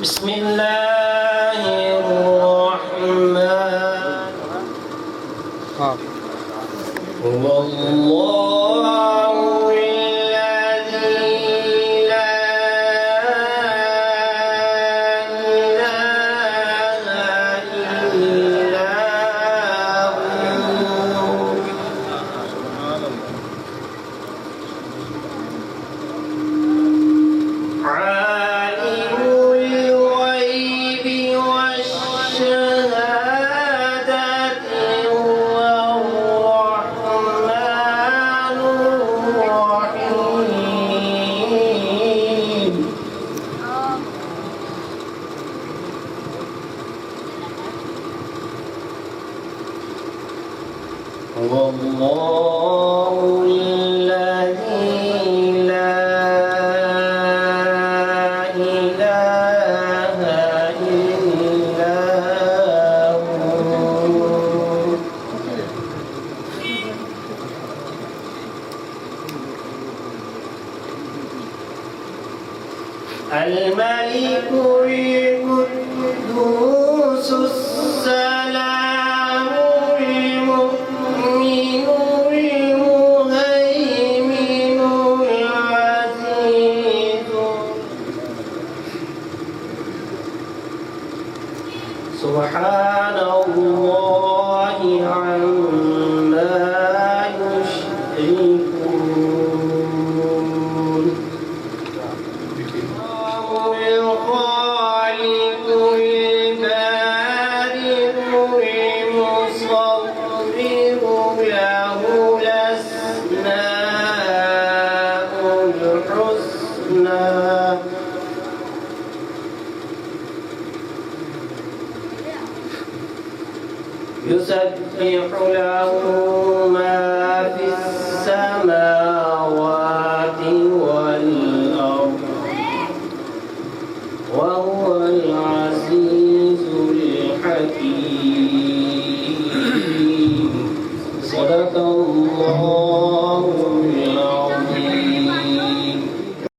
بسم الله الرحمن هو الله الذي لا إله إلا هو عالم الغيب والشهادة هو الرحمن الرحيم هو الله الذي لا إله إلا هو الملك القدوس السلام المؤمن المهيمن العزيز سبحان الله عما يشركون الله الخالق البارئ المصور له الأسماء الحسنى يسبح له